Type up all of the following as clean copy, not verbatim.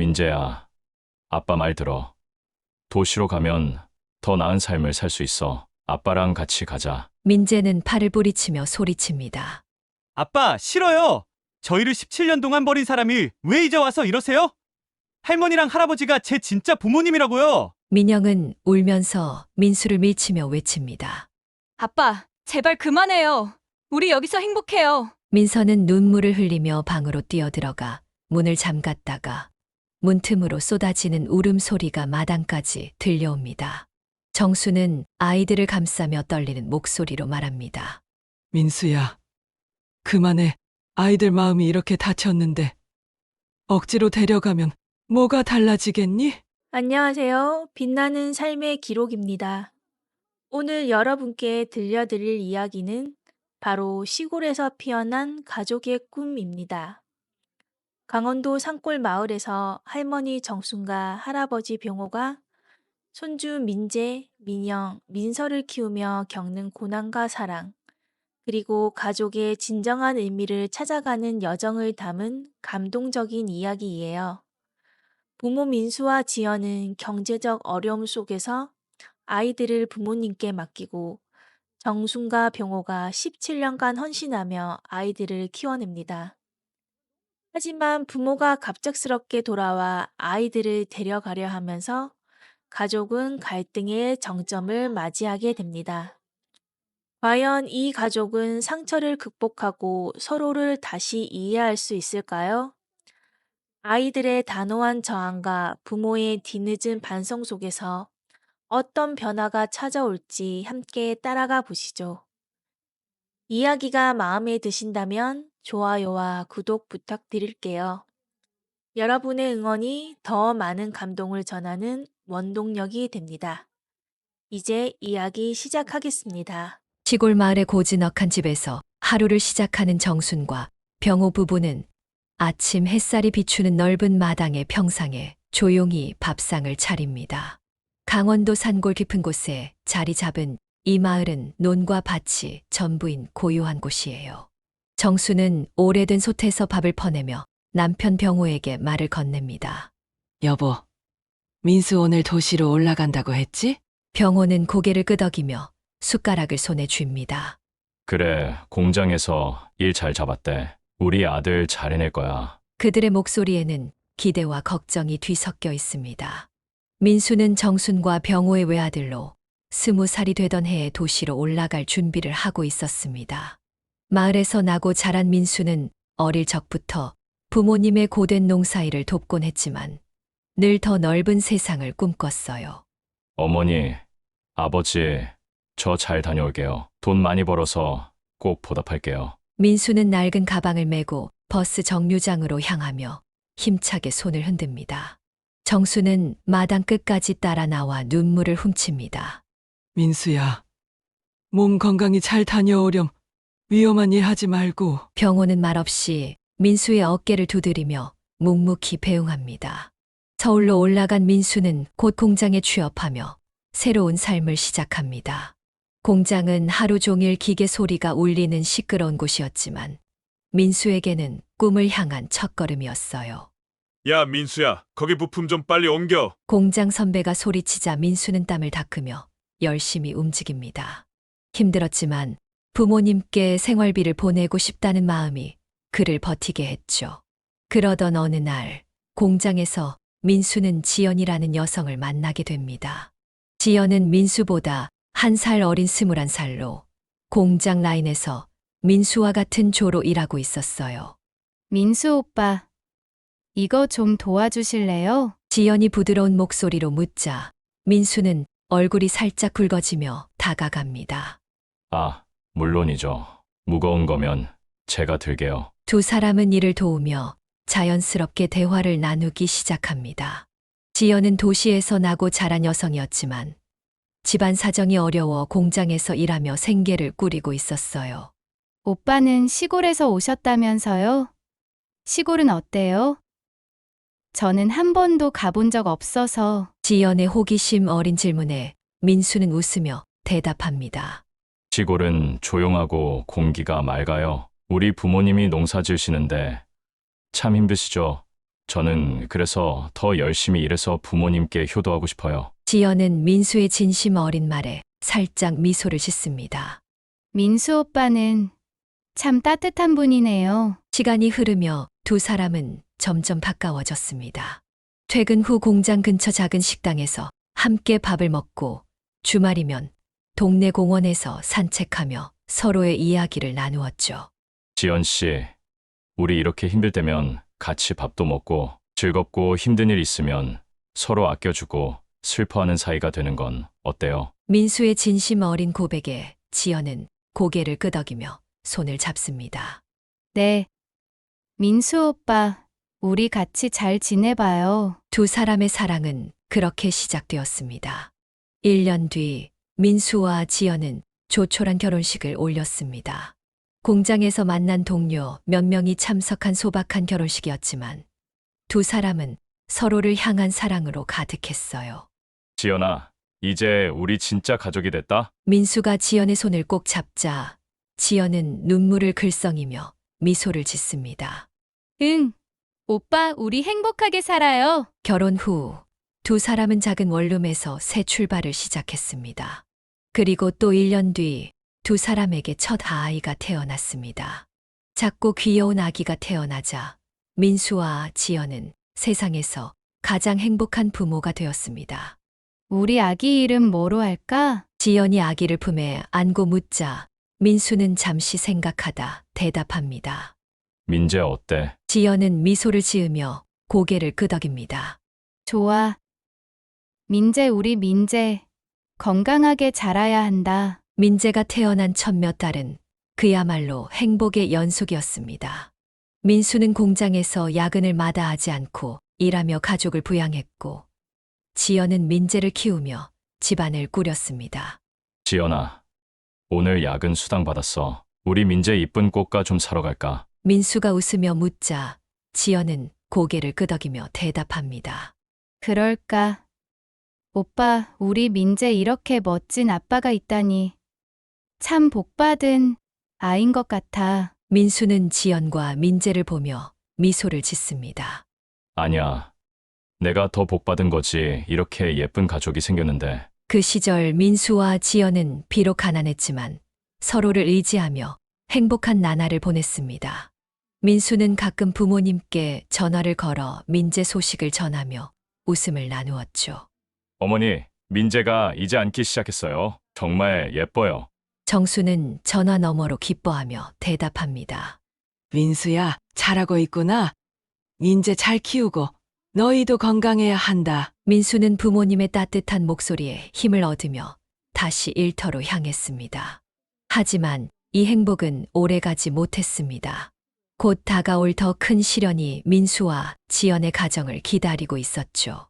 민재야, 아빠 말 들어. 도시로 가면 더 나은 삶을 살 수 있어. 아빠랑 같이 가자. 민재는 팔을 뿌리치며 소리칩니다. 아빠, 싫어요. 저희를 17년 동안 버린 사람이 왜 이제 와서 이러세요? 할머니랑 할아버지가 제 진짜 부모님이라고요. 민영은 울면서 민수를 밀치며 외칩니다. 아빠, 제발 그만해요. 우리 여기서 행복해요. 민서는 눈물을 흘리며 방으로 뛰어들어가 문을 잠갔다가 문틈으로 쏟아지는 울음소리가 마당까지 들려옵니다. 정수는 아이들을 감싸며 떨리는 목소리로 말합니다. 민수야, 그만해. 아이들 마음이 이렇게 다쳤는데 억지로 데려가면 뭐가 달라지겠니? 안녕하세요. 빛나는 삶의 기록입니다. 오늘 여러분께 들려드릴 이야기는 바로 시골에서 피어난 가족의 꿈입니다. 강원도 산골 마을에서 할머니 정순과 할아버지 병호가 손주 민재, 민영, 민서를 키우며 겪는 고난과 사랑, 그리고 가족의 진정한 의미를 찾아가는 여정을 담은 감동적인 이야기예요. 부모 민수와 지연은 경제적 어려움 속에서 아이들을 부모님께 맡기고 정순과 병호가 17년간 헌신하며 아이들을 키워냅니다. 하지만 부모가 갑작스럽게 돌아와 아이들을 데려가려 하면서 가족은 갈등의 정점을 맞이하게 됩니다. 과연 이 가족은 상처를 극복하고 서로를 다시 이해할 수 있을까요? 아이들의 단호한 저항과 부모의 뒤늦은 반성 속에서 어떤 변화가 찾아올지 함께 따라가 보시죠. 이야기가 마음에 드신다면 좋아요와 구독 부탁드릴게요. 여러분의 응원이 더 많은 감동을 전하는 원동력이 됩니다. 이제 이야기 시작하겠습니다. 시골 마을의 고즈넉한 집에서 하루를 시작하는 정순과 병호 부부는 아침 햇살이 비추는 넓은 마당의 평상에 조용히 밥상을 차립니다. 강원도 산골 깊은 곳에 자리 잡은 이 마을은 논과 밭이 전부인 고요한 곳이에요. 정수는 오래된 솥에서 밥을 퍼내며 남편 병호에게 말을 건넵니다. 여보, 민수 오늘 도시로 올라간다고 했지? 병호는 고개를 끄덕이며 숟가락을 손에 쥡니다. 그래, 공장에서 일 잘 잡았대. 우리 아들 잘 해낼 거야. 그들의 목소리에는 기대와 걱정이 뒤섞여 있습니다. 민수는 정순과 병호의 외아들로 20살이 되던 해에 도시로 올라갈 준비를 하고 있었습니다. 마을에서 나고 자란 민수는 어릴 적부터 부모님의 고된 농사일을 돕곤 했지만 늘 더 넓은 세상을 꿈꿨어요. 어머니, 아버지, 저 잘 다녀올게요. 돈 많이 벌어서 꼭 보답할게요. 민수는 낡은 가방을 메고 버스 정류장으로 향하며 힘차게 손을 흔듭니다. 정수는 마당 끝까지 따라 나와 눈물을 훔칩니다. 민수야, 몸 건강히 잘 다녀오렴. 위험한 일 하지 말고. 병호는 말없이 민수의 어깨를 두드리며 묵묵히 배웅합니다. 서울로 올라간 민수는 곧 공장에 취업하며 새로운 삶을 시작합니다. 공장은 하루 종일 기계 소리가 울리는 시끄러운 곳이었지만 민수에게는 꿈을 향한 첫걸음이었어요. 야, 민수야, 거기 부품 좀 빨리 옮겨. 공장 선배가 소리치자 민수는 땀을 닦으며 열심히 움직입니다. 힘들었지만 부모님께 생활비를 보내고 싶다는 마음이 그를 버티게 했죠. 그러던 어느 날 공장에서 민수는 지연이라는 여성을 만나게 됩니다. 지연은 민수보다 1살 어린 21살로 공장 라인에서 민수와 같은 조로 일하고 있었어요. 민수 오빠, 이거 좀 도와주실래요? 지연이 부드러운 목소리로 묻자 민수는 얼굴이 살짝 굵어지며 다가갑니다. 아, 물론이죠. 무거운 거면 제가 들게요. 두 사람은 이를 도우며 자연스럽게 대화를 나누기 시작합니다. 지연은 도시에서 나고 자란 여성이었지만 집안 사정이 어려워 공장에서 일하며 생계를 꾸리고 있었어요. 오빠는 시골에서 오셨다면서요? 시골은 어때요? 저는 한 번도 가본 적 없어서. 지연의 호기심 어린 질문에 민수는 웃으며 대답합니다. 시골은 조용하고 공기가 맑아요. 우리 부모님이 농사 지으시는데 참 힘드시죠? 저는 그래서 더 열심히 일해서 부모님께 효도하고 싶어요. 지연은 민수의 진심 어린 말에 살짝 미소를 짓습니다. 민수 오빠는 참 따뜻한 분이네요. 시간이 흐르며 두 사람은 점점 가까워졌습니다. 퇴근 후 공장 근처 작은 식당에서 함께 밥을 먹고 주말이면 동네 공원에서 산책하며 서로의 이야기를 나누었죠. 지연 씨, 우리 이렇게 힘들 때면 같이 밥도 먹고 즐겁고 힘든 일 있으면 서로 아껴주고 슬퍼하는 사이가 되는 건 어때요? 민수의 진심 어린 고백에 지연은 고개를 끄덕이며 손을 잡습니다. 네. 민수 오빠, 우리 같이 잘 지내봐요. 두 사람의 사랑은 그렇게 시작되었습니다. 1년 뒤 민수와 지연은 조촐한 결혼식을 올렸습니다. 공장에서 만난 동료 몇 명이 참석한 소박한 결혼식이었지만 두 사람은 서로를 향한 사랑으로 가득했어요. 지연아, 이제 우리 진짜 가족이 됐다? 민수가 지연의 손을 꼭 잡자 지연은 눈물을 글썽이며 미소를 짓습니다. 응. 오빠, 우리 행복하게 살아요. 결혼 후 두 사람은 작은 원룸에서 새 출발을 시작했습니다. 그리고 또 1년 뒤 두 사람에게 첫 아이가 태어났습니다. 작고 귀여운 아기가 태어나자 민수와 지연은 세상에서 가장 행복한 부모가 되었습니다. 우리 아기 이름 뭐로 할까? 지연이 아기를 품에 안고 묻자 민수는 잠시 생각하다 대답합니다. 민재 어때? 지연은 미소를 지으며 고개를 끄덕입니다. 좋아. 민재, 우리 민재. 건강하게 자라야 한다. 민재가 태어난 첫 몇 달은 그야말로 행복의 연속이었습니다. 민수는 공장에서 야근을 마다하지 않고 일하며 가족을 부양했고 지연은 민재를 키우며 집안을 꾸렸습니다. 지연아, 오늘 야근 수당 받았어. 우리 민재 이쁜 꽃가 좀 사러 갈까? 민수가 웃으며 묻자 지연은 고개를 끄덕이며 대답합니다. 그럴까? 오빠, 우리 민재 이렇게 멋진 아빠가 있다니. 참 복받은 아인 것 같아. 민수는 지연과 민재를 보며 미소를 짓습니다. 아니야. 내가 더 복받은 거지. 이렇게 예쁜 가족이 생겼는데. 그 시절 민수와 지연은 비록 가난했지만 서로를 의지하며 행복한 나날을 보냈습니다. 민수는 가끔 부모님께 전화를 걸어 민재 소식을 전하며 웃음을 나누었죠. 어머니, 민재가 이제 앉기 시작했어요. 정말 예뻐요. 정수는 전화 너머로 기뻐하며 대답합니다. 민수야, 잘하고 있구나. 민재 잘 키우고 너희도 건강해야 한다. 민수는 부모님의 따뜻한 목소리에 힘을 얻으며 다시 일터로 향했습니다. 하지만 이 행복은 오래가지 못했습니다. 곧 다가올 더 큰 시련이 민수와 지연의 가정을 기다리고 있었죠.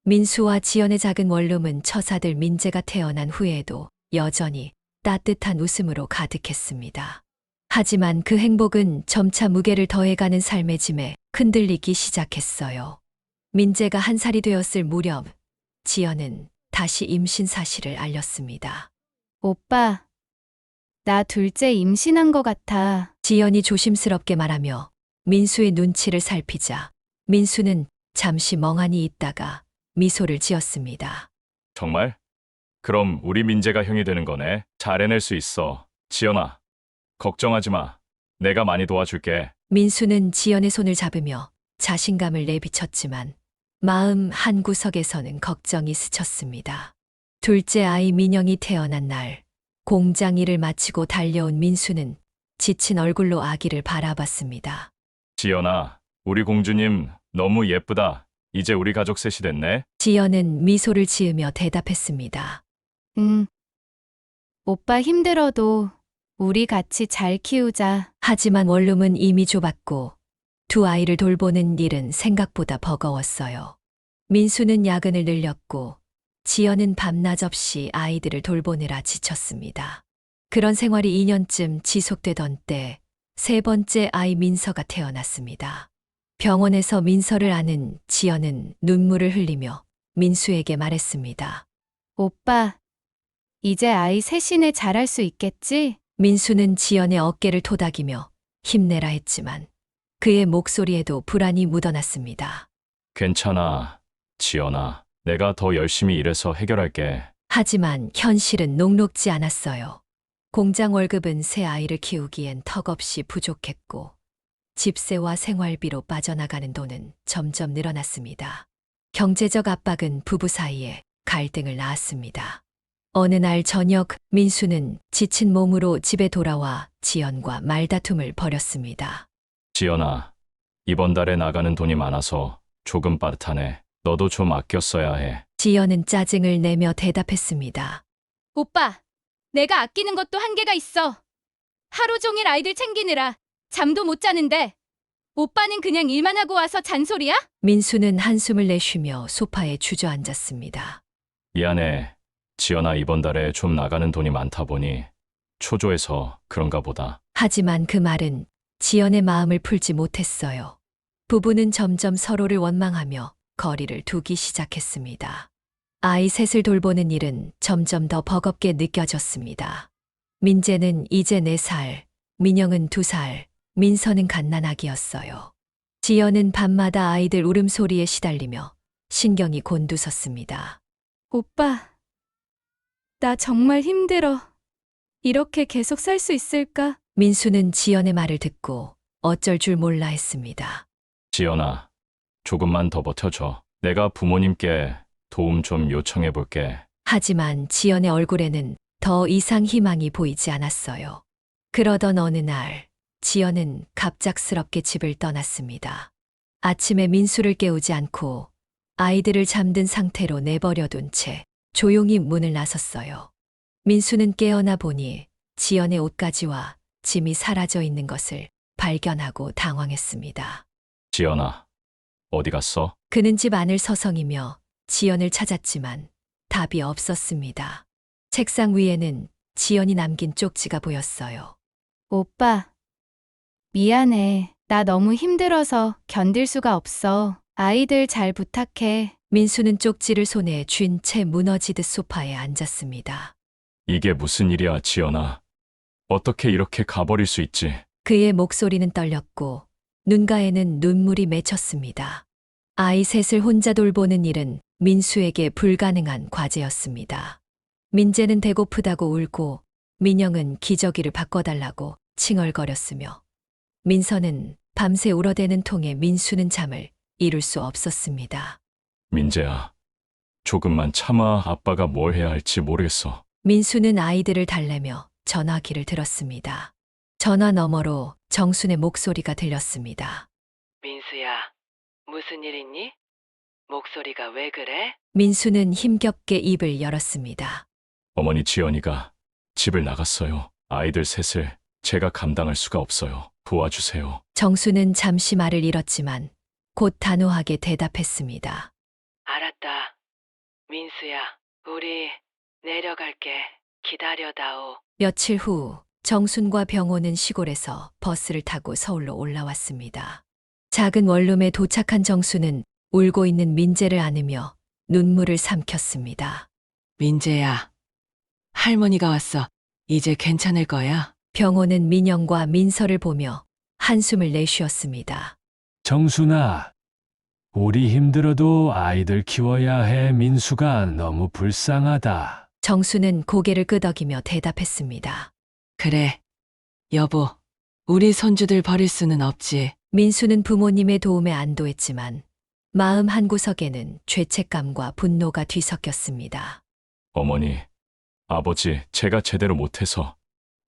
민수와 지연의 작은 원룸은 처사들 민재가 태어난 후에도 여전히 따뜻한 웃음으로 가득했습니다. 하지만 그 행복은 점차 무게를 더해가는 삶의 짐에 흔들리기 시작했어요. 민재가 1살이 되었을 무렵 지연은 다시 임신 사실을 알렸습니다. 오빠, 나 둘째 임신한 것 같아. 지연이 조심스럽게 말하며 민수의 눈치를 살피자 민수는 잠시 멍하니 있다가 미소를 지었습니다. 정말? 그럼 우리 민재가 형이 되는 거네. 잘 해낼 수 있어. 지연아, 걱정하지 마. 내가 많이 도와줄게. 민수는 지연의 손을 잡으며 자신감을 내비쳤지만 마음 한구석에서는 걱정이 스쳤습니다. 둘째 아이 민영이 태어난 날 공장 일을 마치고 달려온 민수는 지친 얼굴로 아기를 바라봤습니다. 지연아, 우리 공주님 너무 예쁘다. 이제 우리 가족 셋이 됐네. 지연은 미소를 지으며 대답했습니다. 응. 오빠 힘들어도 우리 같이 잘 키우자. 하지만 원룸은 이미 좁았고 두 아이를 돌보는 일은 생각보다 버거웠어요. 민수는 야근을 늘렸고 지연은 밤낮 없이 아이들을 돌보느라 지쳤습니다. 그런 생활이 2년쯤 지속되던 때 세 번째 아이 민서가 태어났습니다. 병원에서 민서를 안은 지연은 눈물을 흘리며 민수에게 말했습니다. 오빠, 이제 아이 셋이네 잘할 수 있겠지? 민수는 지연의 어깨를 토닥이며 힘내라 했지만 그의 목소리에도 불안이 묻어났습니다. 괜찮아, 지연아. 내가 더 열심히 일해서 해결할게. 하지만 현실은 녹록지 않았어요. 공장 월급은 새 아이를 키우기엔 턱없이 부족했고, 집세와 생활비로 빠져나가는 돈은 점점 늘어났습니다. 경제적 압박은 부부 사이에 갈등을 낳았습니다. 어느 날 저녁 민수는 지친 몸으로 집에 돌아와 지연과 말다툼을 벌였습니다. 지연아, 이번 달에 나가는 돈이 많아서 조금 빠듯하네. 너도 좀 아껴 써야 해. 지연은 짜증을 내며 대답했습니다. 오빠, 내가 아끼는 것도 한계가 있어. 하루 종일 아이들 챙기느라 잠도 못 자는데 오빠는 그냥 일만 하고 와서 잔소리야? 민수는 한숨을 내쉬며 소파에 주저앉았습니다. 미안해. 지연아, 이번 달에 좀 나가는 돈이 많다 보니 초조해서 그런가 보다. 하지만 그 말은 지연의 마음을 풀지 못했어요. 부부는 점점 서로를 원망하며 거리를 두기 시작했습니다. 아이 셋을 돌보는 일은 점점 더 버겁게 느껴졌습니다. 민재는 이제 4살, 민영은 2살, 민서는 갓난아기였어요. 지연은 밤마다 아이들 울음소리에 시달리며 신경이 곤두섰습니다. 오빠, 나 정말 힘들어. 이렇게 계속 살 수 있을까? 민수는 지연의 말을 듣고 어쩔 줄 몰라 했습니다. 지연아, 조금만 더 버텨줘. 내가 부모님께 도움 좀 요청해 볼게. 하지만 지연의 얼굴에는 더 이상 희망이 보이지 않았어요. 그러던 어느 날, 지연은 갑작스럽게 집을 떠났습니다. 아침에 민수를 깨우지 않고 아이들을 잠든 상태로 내버려둔 채 조용히 문을 나섰어요. 민수는 깨어나 보니 지연의 옷가지와 짐이 사라져 있는 것을 발견하고 당황했습니다. 지연아, 어디 갔어? 그는 집 안을 서성이며 지연을 찾았지만 답이 없었습니다. 책상 위에는 지연이 남긴 쪽지가 보였어요. 오빠, 미안해. 나 너무 힘들어서 견딜 수가 없어. 아이들 잘 부탁해. 민수는 쪽지를 손에 쥔 채 무너지듯 소파에 앉았습니다. 이게 무슨 일이야, 지연아. 어떻게 이렇게 가버릴 수 있지? 그의 목소리는 떨렸고 눈가에는 눈물이 맺혔습니다. 아이 셋을 혼자 돌보는 일은 민수에게 불가능한 과제였습니다. 민재는 배고프다고 울고 민영은 기저귀를 바꿔달라고 칭얼거렸으며 민서는 밤새 울어대는 통에 민수는 잠을 이룰 수 없었습니다. 민재야, 조금만 참아. 아빠가 뭘 해야 할지 모르겠어. 민수는 아이들을 달래며 전화기를 들었습니다. 전화 너머로 정순의 목소리가 들렸습니다. 민수야, 무슨 일 있니? 목소리가 왜 그래? 민수는 힘겹게 입을 열었습니다. 어머니, 지연이가 집을 나갔어요. 아이들 셋을 제가 감당할 수가 없어요. 도와주세요. 정수는 잠시 말을 잃었지만 곧 단호하게 대답했습니다. 알았다. 민수야, 우리 내려갈게. 기다려다오. 며칠 후 정순과 병호는 시골에서 버스를 타고 서울로 올라왔습니다. 작은 원룸에 도착한 정수는 울고 있는 민재를 안으며 눈물을 삼켰습니다. 민재야, 할머니가 왔어. 이제 괜찮을 거야. 병호는 민영과 민서를 보며 한숨을 내쉬었습니다. 정순아, 우리 힘들어도 아이들 키워야 해. 민수가 너무 불쌍하다. 정수는 고개를 끄덕이며 대답했습니다. 그래, 여보. 우리 손주들 버릴 수는 없지. 민수는 부모님의 도움에 안도했지만 마음 한구석에는 죄책감과 분노가 뒤섞였습니다. 어머니, 아버지, 제가 제대로 못해서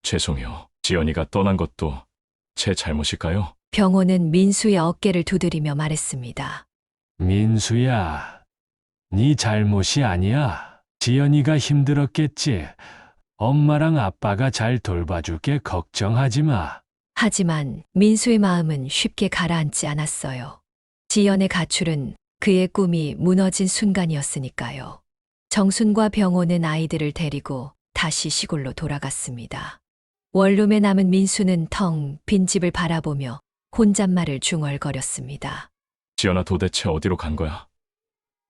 죄송해요. 지연이가 떠난 것도 제 잘못일까요? 병호는 민수의 어깨를 두드리며 말했습니다. 민수야, 네 잘못이 아니야. 지연이가 힘들었겠지. 엄마랑 아빠가 잘 돌봐줄게. 걱정하지 마. 하지만 민수의 마음은 쉽게 가라앉지 않았어요. 지연의 가출은 그의 꿈이 무너진 순간이었으니까요. 정순과 병호는 아이들을 데리고 다시 시골로 돌아갔습니다. 원룸에 남은 민수는 텅 빈 집을 바라보며 혼잣말을 중얼거렸습니다. 지연아, 도대체 어디로 간 거야?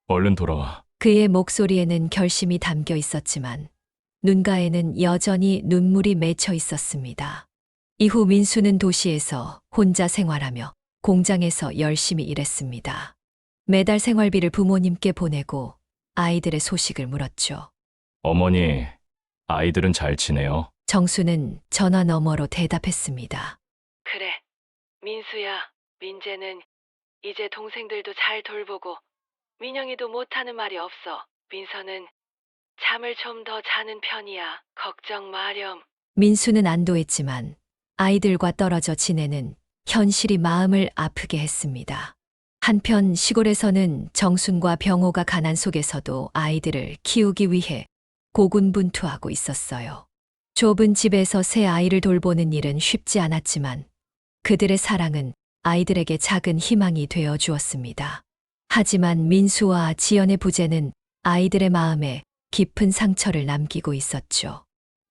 얼른 돌아와. 그의 목소리에는 결심이 담겨 있었지만 눈가에는 여전히 눈물이 맺혀 있었습니다. 이후 민수는 도시에서 혼자 생활하며 공장에서 열심히 일했습니다. 매달 생활비를 부모님께 보내고 아이들의 소식을 물었죠. 어머니, 아이들은 잘 지내요? 정수는 전화 너머로 대답했습니다. 그래. 민수야, 민재는 이제 동생들도 잘 돌보고 민영이도 못하는 말이 없어. 민서는 잠을 좀 더 자는 편이야. 걱정 마렴. 민수는 안도했지만 아이들과 떨어져 지내는 현실이 마음을 아프게 했습니다. 한편 시골에서는 정순과 병호가 가난 속에서도 아이들을 키우기 위해 고군분투하고 있었어요. 좁은 집에서 새 아이를 돌보는 일은 쉽지 않았지만 그들의 사랑은 아이들에게 작은 희망이 되어 주었습니다. 하지만 민수와 지연의 부재는 아이들의 마음에 깊은 상처를 남기고 있었죠.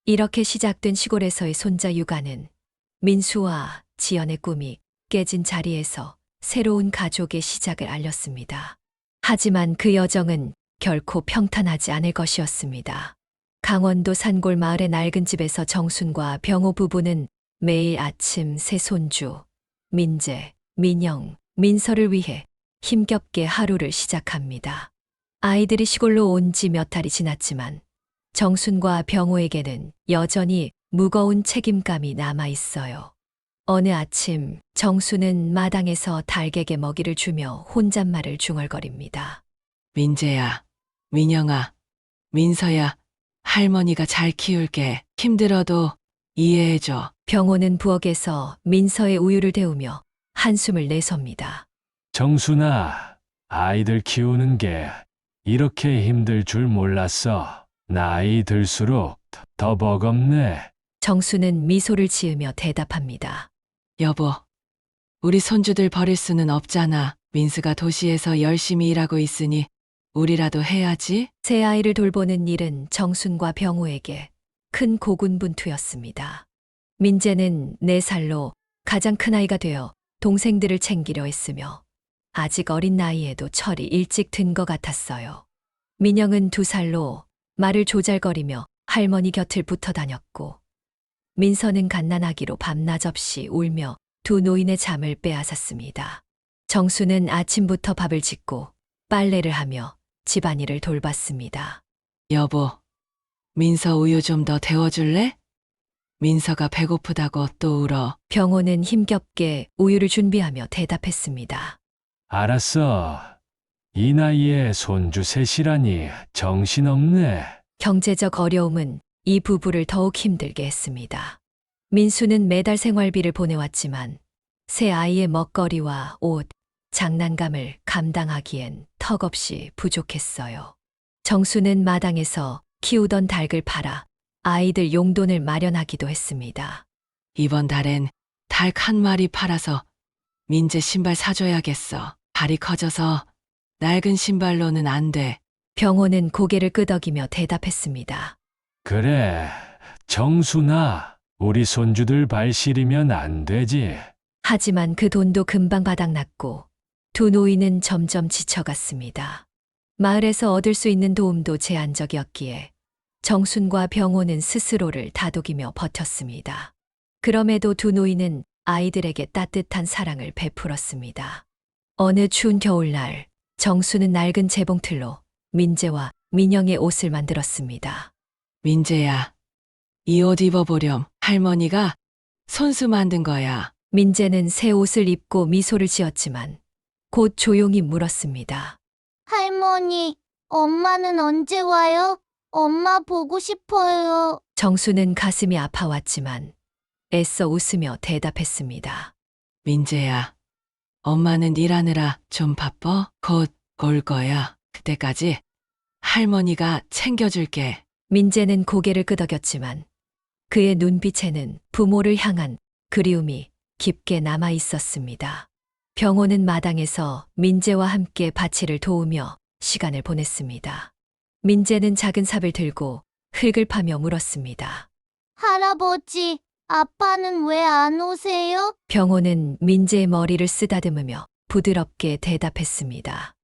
이렇게 시작된 시골에서의 손자 육아는 민수와 지연의 꿈이 깨진 자리에서 새로운 가족의 시작을 알렸습니다. 하지만 그 여정은 결코 평탄하지 않을 것이었습니다. 강원도 산골 마을의 낡은 집에서 정순과 병호 부부는 매일 아침 새 손주, 민재, 민영, 민서를 위해 힘겹게 하루를 시작합니다. 아이들이 시골로 온 지 몇 달이 지났지만 정순과 병호에게는 여전히 무거운 책임감이 남아 있어요. 어느 아침 정수는 마당에서 닭에게 먹이를 주며 혼잣말을 중얼거립니다. 민재야, 민영아, 민서야, 할머니가 잘 키울게. 힘들어도 이해해줘. 병호는 부엌에서 민서의 우유를 데우며 한숨을 내쉽니다. 정순아, 아이들 키우는 게 이렇게 힘들 줄 몰랐어. 나이 들수록 더 버겁네. 정수는 미소를 지으며 대답합니다. 여보, 우리 손주들 버릴 수는 없잖아. 민수가 도시에서 열심히 일하고 있으니 우리라도 해야지. 새 아이를 돌보는 일은 정순과 병호에게 큰 고군분투였습니다. 민재는 4살로 가장 큰 아이가 되어 동생들을 챙기려 했으며 아직 어린 나이에도 철이 일찍 든 것 같았어요. 민영은 2살로 말을 조잘거리며 할머니 곁을 붙어 다녔고 민서는 갓난아기로 밤낮 없이 울며 두 노인의 잠을 빼앗았습니다. 정수는 아침부터 밥을 짓고 빨래를 하며 집안일을 돌봤습니다. 여보, 민서 우유 좀 더 데워줄래? 민서가 배고프다고 또 울어. 병호는 힘겹게 우유를 준비하며 대답했습니다. 알았어. 이 나이에 손주 셋이라니 정신없네. 경제적 어려움은 이 부부를 더욱 힘들게 했습니다. 민수는 매달 생활비를 보내왔지만 새 아이의 먹거리와 옷, 장난감을 감당하기엔 턱없이 부족했어요. 정수는 마당에서 키우던 닭을 팔아 아이들 용돈을 마련하기도 했습니다. 이번 달엔 닭 1마리 팔아서 민재 신발 사줘야겠어. 발이 커져서 낡은 신발로는 안 돼. 병호는 고개를 끄덕이며 대답했습니다. 그래, 정순아, 우리 손주들 발 시리면 안 되지. 하지만 그 돈도 금방 바닥났고 두 노인은 점점 지쳐갔습니다. 마을에서 얻을 수 있는 도움도 제한적이었기에 정순과 병호는 스스로를 다독이며 버텼습니다. 그럼에도 두 노인은 아이들에게 따뜻한 사랑을 베풀었습니다. 어느 추운 겨울날 정수는 낡은 재봉틀로 민재와 민영의 옷을 만들었습니다. 민재야, 이 옷 입어보렴. 할머니가 손수 만든 거야. 민재는 새 옷을 입고 미소를 지었지만 곧 조용히 물었습니다. 할머니, 엄마는 언제 와요? 엄마 보고 싶어요. 정수는 가슴이 아파왔지만 애써 웃으며 대답했습니다. 민재야, 엄마는 일하느라 좀 바빠? 곧 올 거야. 그때까지 할머니가 챙겨줄게. 민재는 고개를 끄덕였지만 그의 눈빛에는 부모를 향한 그리움이 깊게 남아 있었습니다. 병호는 마당에서 민재와 함께 밭일을 도우며 시간을 보냈습니다. 민재는 작은 삽을 들고 흙을 파며 물었습니다. 할아버지, 아빠는 왜 안 오세요? 병호는 민재의 머리를 쓰다듬으며 부드럽게 대답했습니다.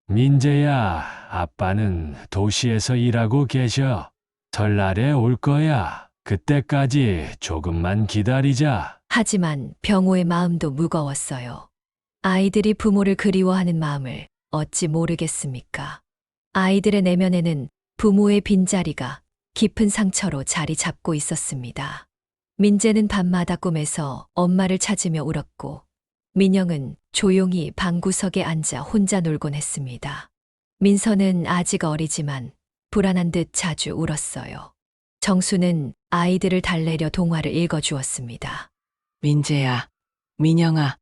민재야, 아빠는 도시에서 일하고 계셔. 설날에 올 거야. 그때까지 조금만 기다리자. 하지만 병호의 마음도 무거웠어요. 아이들이 부모를 그리워하는 마음을 어찌 모르겠습니까? 아이들의 내면에는 부모의 빈자리가 깊은 상처로 자리 잡고 있었습니다. 민재는 밤마다 꿈에서 엄마를 찾으며 울었고, 민영은 조용히 방구석에 앉아 혼자 놀곤 했습니다. 민서는 아직 어리지만 불안한 듯 자주 울었어요. 정수는 아이들을 달래려 동화를 읽어주었습니다. 민재야, 민영아,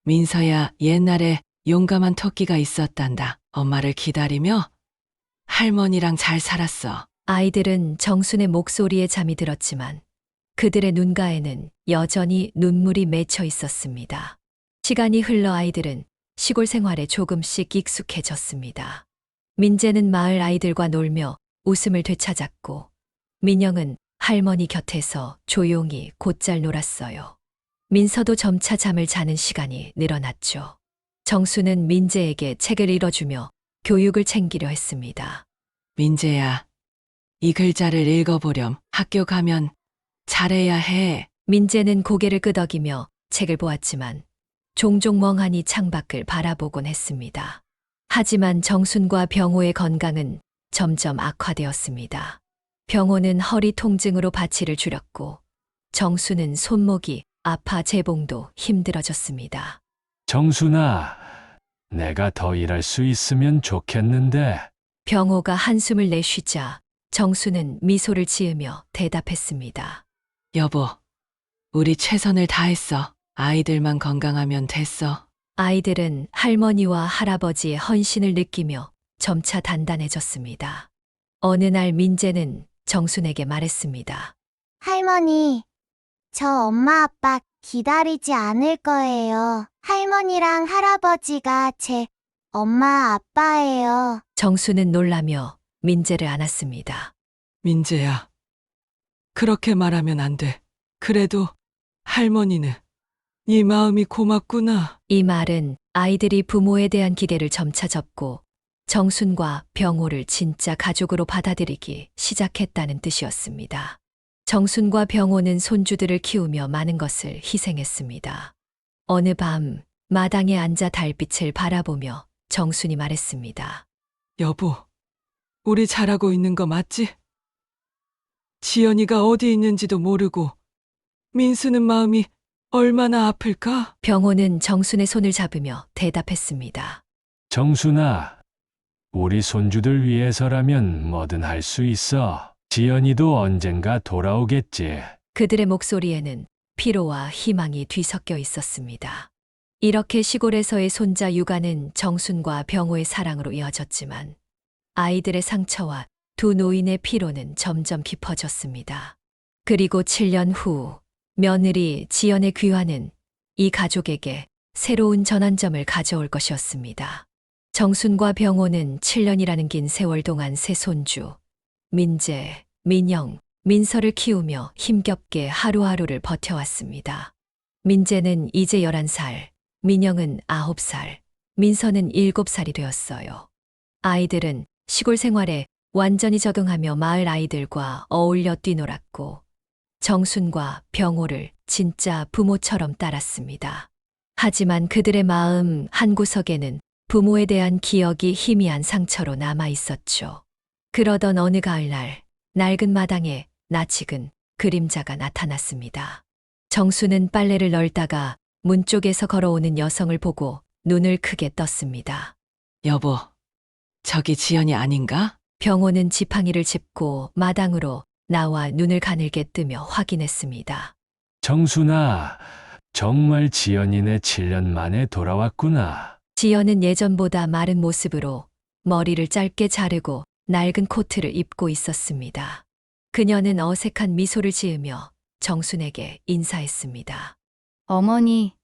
민서야, 옛날에 용감한 토끼가 있었단다. 엄마를 기다리며 할머니랑 잘 살았어. 아이들은 정순의 목소리에 잠이 들었지만 그들의 눈가에는 여전히 눈물이 맺혀 있었습니다. 시간이 흘러 아이들은 시골 생활에 조금씩 익숙해졌습니다. 민재는 마을 아이들과 놀며 웃음을 되찾았고, 민영은 할머니 곁에서 조용히 곧잘 놀았어요. 민서도 점차 잠을 자는 시간이 늘어났죠. 정수는 민재에게 책을 읽어주며 교육을 챙기려 했습니다. 민재야, 이 글자를 읽어보렴. 학교 가면 잘해야 해. 민재는 고개를 끄덕이며 책을 보았지만 종종 멍하니 창밖을 바라보곤 했습니다. 하지만 정순과 병호의 건강은 점점 악화되었습니다. 병호는 허리 통증으로 바치를 줄였고, 정수는 손목이 아파 재봉도 힘들어졌습니다. 정순아, 내가 더 일할 수 있으면 좋겠는데. 병호가 한숨을 내쉬자 정수는 미소를 지으며 대답했습니다. 여보, 우리 최선을 다했어. 아이들만 건강하면 됐어. 아이들은 할머니와 할아버지의 헌신을 느끼며 점차 단단해졌습니다. 어느 날 민재는 정순에게 말했습니다. 할머니, 저 엄마 아빠 기다리지 않을 거예요. 할머니랑 할아버지가 제 엄마 아빠예요. 정수는 놀라며 민재를 안았습니다. 민재야, 그렇게 말하면 안 돼. 그래도 할머니는 네 마음이 고맙구나. 이 말은 아이들이 부모에 대한 기대를 점차 접고 정순과 병호를 진짜 가족으로 받아들이기 시작했다는 뜻이었습니다. 정순과 병호는 손주들을 키우며 많은 것을 희생했습니다. 어느 밤 마당에 앉아 달빛을 바라보며 정순이 말했습니다. 여보, 우리 잘하고 있는 거 맞지? 지연이가 어디 있는지도 모르고 민수는 마음이 얼마나 아플까? 병호는 정순의 손을 잡으며 대답했습니다. 정순아, 우리 손주들 위해서라면 뭐든 할 수 있어. 지연이도 언젠가 돌아오겠지. 그들의 목소리에는 피로와 희망이 뒤섞여 있었습니다. 이렇게 시골에서의 손자 육아는 정순과 병호의 사랑으로 이어졌지만 아이들의 상처와 두 노인의 피로는 점점 깊어졌습니다. 그리고 7년 후 며느리 지연의 귀환은 이 가족에게 새로운 전환점을 가져올 것이었습니다. 정순과 병호는 7년이라는 긴 세월 동안 세 손주, 민재, 민영, 민서를 키우며 힘겹게 하루하루를 버텨왔습니다. 민재는 이제 11살, 민영은 9살, 민서는 7살이 되었어요. 아이들은 시골 생활에 완전히 적응하며 마을 아이들과 어울려 뛰놀았고, 정순과 병호를 진짜 부모처럼 따랐습니다. 하지만 그들의 마음 한구석에는 부모에 대한 기억이 희미한 상처로 남아 있었죠. 그러던 어느 가을날, 낡은 마당에 낯익은 그림자가 나타났습니다. 정수는 빨래를 널다가 문 쪽에서 걸어오는 여성을 보고 눈을 크게 떴습니다. 여보, 저기 지연이 아닌가? 병호는 지팡이를 짚고 마당으로 나와 눈을 가늘게 뜨며 확인했습니다. 정순아, 정말 지연이네 7년 만에 돌아왔구나. 지연은 예전보다 마른 모습으로 머리를 짧게 자르고 낡은 코트를 입고 있었습니다. 그녀는 어색한 미소를 지으며 정순에게 인사했습니다. 어머니,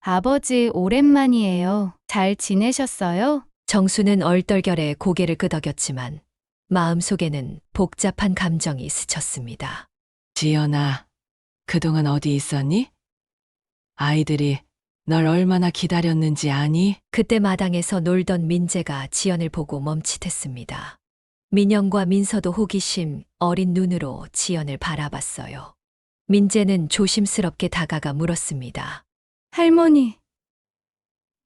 아버지 오랜만이에요. 잘 지내셨어요? 정순은 얼떨결에 고개를 끄덕였지만 마음속에는 복잡한 감정이 스쳤습니다. 지연아, 그동안 어디 있었니? 아이들이 널 얼마나 기다렸는지 아니? 그때 마당에서 놀던 민재가 지연을 보고 멈칫했습니다. 민영과 민서도 호기심 어린 눈으로 지연을 바라봤어요. 민재는 조심스럽게 다가가 물었습니다. 할머니,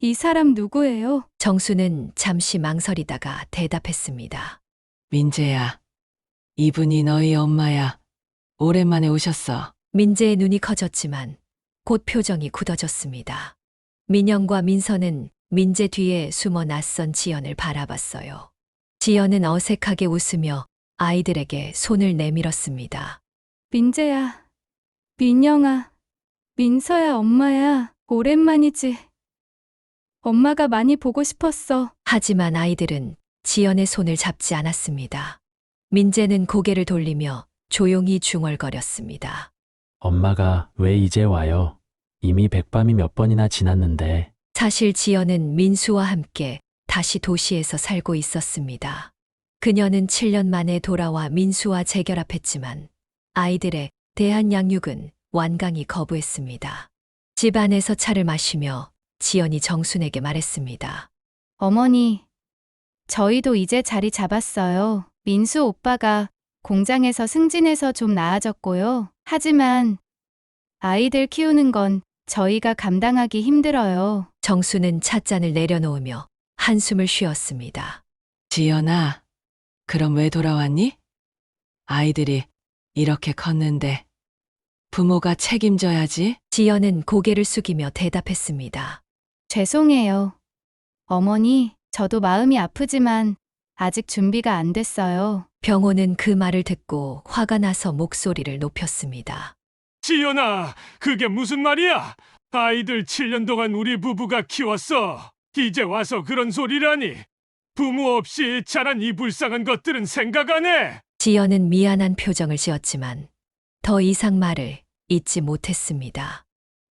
이 사람 누구예요? 정수는 잠시 망설이다가 대답했습니다. 민재야, 이분이 너희 엄마야. 오랜만에 오셨어. 민재의 눈이 커졌지만 곧 표정이 굳어졌습니다. 민영과 민서는 민재 뒤에 숨어 낯선 지연을 바라봤어요. 지연은 어색하게 웃으며 아이들에게 손을 내밀었습니다. 민재야, 민영아, 민서야, 엄마야. 오랜만이지. 엄마가 많이 보고 싶었어. 하지만 아이들은 지연의 손을 잡지 않았습니다. 민재는 고개를 돌리며 조용히 중얼거렸습니다. 엄마가 왜 이제 와요? 이미 백밤이 몇 번이나 지났는데. 사실 지연은 민수와 함께 다시 도시에서 살고 있었습니다. 그녀는 7년 만에 돌아와 민수와 재결합했지만 아이들의 대한 양육은 완강히 거부했습니다. 집 안에서 차를 마시며 지연이 정순에게 말했습니다. 어머니, 저희도 이제 자리 잡았어요. 민수 오빠가 공장에서 승진해서 좀 나아졌고요. 하지만 아이들 키우는 건 저희가 감당하기 힘들어요. 정수는 찻잔을 내려놓으며 한숨을 쉬었습니다. 지연아, 그럼 왜 돌아왔니? 아이들이 이렇게 컸는데 부모가 책임져야지. 지연은 고개를 숙이며 대답했습니다. 죄송해요. 어머니, 저도 마음이 아프지만 아직 준비가 안 됐어요. 병호는 그 말을 듣고 화가 나서 목소리를 높였습니다. 지연아, 그게 무슨 말이야? 아이들 7년 동안 우리 부부가 키웠어. 이제 와서 그런 소리라니. 부모 없이 자란 이 불쌍한 것들은 생각 안 해. 지연은 미안한 표정을 지었지만 더 이상 말을 잇지 못했습니다.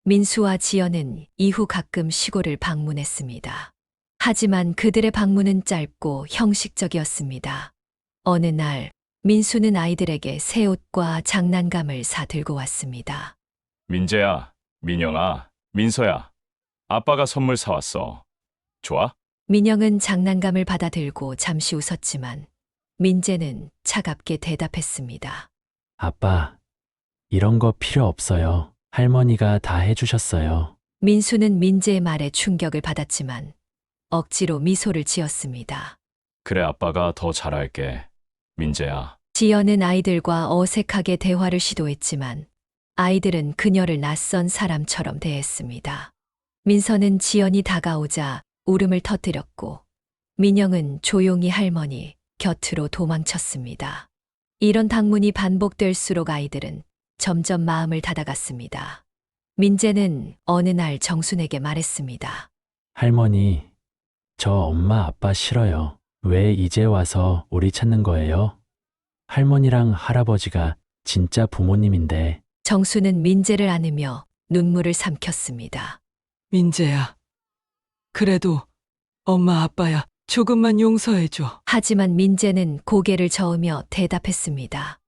민수와 지연은 이후 가끔 시골을 방문했습니다. 하지만 그들의 방문은 짧고 형식적이었습니다. 어느 날 민수는 아이들에게 새 옷과 장난감을 사 들고 왔습니다. 민재야, 민영아, 민서야. 아빠가 선물 사왔어. 좋아? 민영은 장난감을 받아 들고 잠시 웃었지만 민재는 차갑게 대답했습니다. 아빠, 이런 거 필요 없어요. 할머니가 다 해주셨어요. 민수는 민재의 말에 충격을 받았지만 억지로 미소를 지었습니다. 그래, 아빠가 더 잘할게. 민재야. 지연은 아이들과 어색하게 대화를 시도했지만 아이들은 그녀를 낯선 사람처럼 대했습니다. 민서는 지연이 다가오자 울음을 터뜨렸고 민영은 조용히 할머니 곁으로 도망쳤습니다. 이런 당문이 반복될수록 아이들은 점점 마음을 닫아갔습니다. 민재는 어느 날 정순에게 말했습니다. 할머니, 저 엄마 아빠 싫어요. 왜 이제 와서 우리 찾는 거예요? 할머니랑 할아버지가 진짜 부모님인데. 정수는 민재를 안으며 눈물을 삼켰습니다. 민재야, 그래도 엄마 아빠야. 조금만 용서해줘. 하지만 민재는 고개를 저으며 대답했습니다.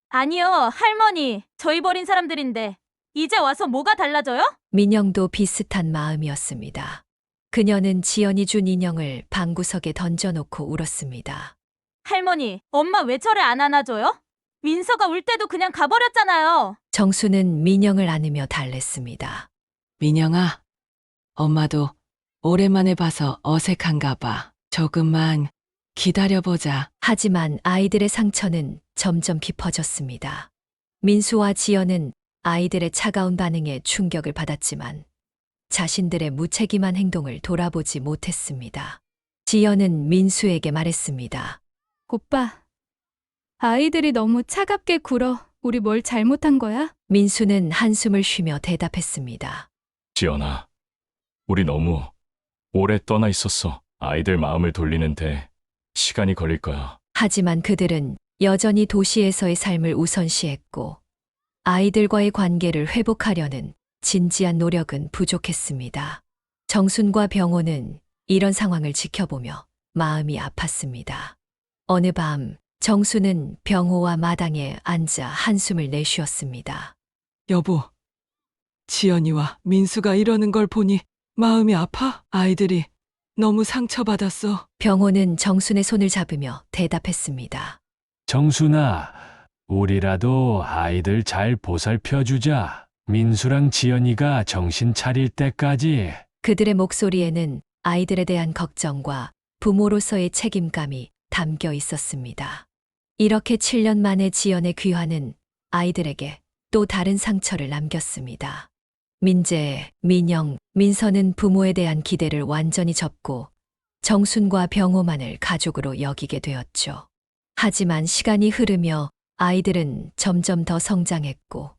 아니요, 할머니. 저희 버린 사람들인데 이제 와서 뭐가 달라져요? 민영도 비슷한 마음이었습니다. 그녀는 지연이 준 인형을 방구석에 던져놓고 울었습니다. 할머니, 엄마 왜 저를 안 안아줘요? 민서가 울 때도 그냥 가버렸잖아요. 정수는 민영을 안으며 달랬습니다. 민영아, 엄마도 오랜만에 봐서 어색한가 봐. 조금만 기다려보자. 하지만 아이들의 상처는 점점 깊어졌습니다. 민수와 지연은 아이들의 차가운 반응에 충격을 받았지만 자신들의 무책임한 행동을 돌아보지 못했습니다. 지연은 민수에게 말했습니다. 오빠, 아이들이 너무 차갑게 굴어. 우리 뭘 잘못한 거야? 민수는 한숨을 쉬며 대답했습니다. 지연아, 우리 너무 오래 떠나 있었어. 아이들 마음을 돌리는데 시간이 걸릴 거야. 하지만 그들은 여전히 도시에서의 삶을 우선시했고 아이들과의 관계를 회복하려는 진지한 노력은 부족했습니다. 정순과 병호는 이런 상황을 지켜보며 마음이 아팠습니다. 어느 밤 정수는 병호와 마당에 앉아 한숨을 내쉬었습니다. 여보, 지연이와 민수가 이러는 걸 보니 마음이 아파. 아이들이 너무 상처받았어. 병호는 정순의 손을 잡으며 대답했습니다. 정순아, 우리라도 아이들 잘 보살펴 주자. 민수랑 지연이가 정신 차릴 때까지. 그들의 목소리에는 아이들에 대한 걱정과 부모로서의 책임감이 담겨 있었습니다. 이렇게 7년 만에 지연의 귀환은 아이들에게 또 다른 상처를 남겼습니다. 민재, 민영, 민서는 부모에 대한 기대를 완전히 접고 정순과 병호만을 가족으로 여기게 되었죠. 하지만 시간이 흐르며 아이들은 점점 더 성장했고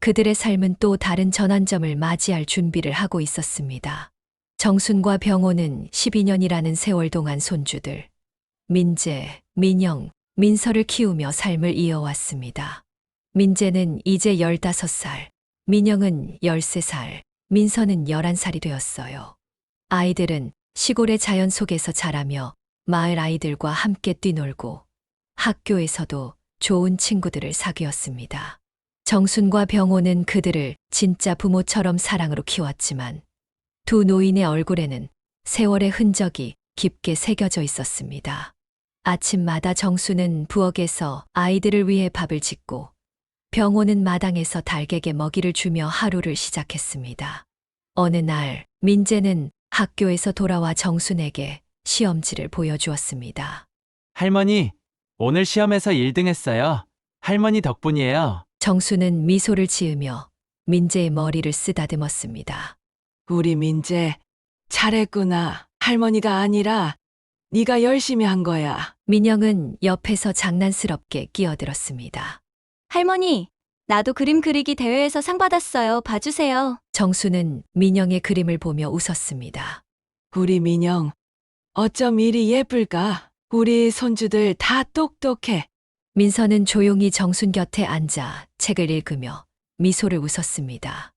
그들의 삶은 또 다른 전환점을 맞이할 준비를 하고 있었습니다. 정순과 병호는 12년이라는 세월 동안 손주들, 민재, 민영, 민서를 키우며 삶을 이어왔습니다. 민재는 이제 15살, 민영은 13살, 민서는 11살이 되었어요. 아이들은 시골의 자연 속에서 자라며 마을 아이들과 함께 뛰놀고 학교에서도 좋은 친구들을 사귀었습니다. 정순과 병호는 그들을 진짜 부모처럼 사랑으로 키웠지만 두 노인의 얼굴에는 세월의 흔적이 깊게 새겨져 있었습니다. 아침마다 정순은 부엌에서 아이들을 위해 밥을 짓고 병호는 마당에서 닭에게 먹이를 주며 하루를 시작했습니다. 어느 날 민재는 학교에서 돌아와 정순에게 시험지를 보여주었습니다. 할머니, 오늘 시험에서 1등 했어요. 할머니 덕분이에요. 정순은 미소를 지으며 민재의 머리를 쓰다듬었습니다. 우리 민재, 잘했구나. 할머니가 아니라 네가 열심히 한 거야. 민영은 옆에서 장난스럽게 끼어들었습니다. 할머니, 나도 그림 그리기 대회에서 상 받았어요. 봐주세요. 정순은 민영의 그림을 보며 웃었습니다. 우리 민영, 어쩜 이리 예쁠까? 우리 손주들 다 똑똑해. 민서는 조용히 정순 곁에 앉아 책을 읽으며 미소를 웃었습니다.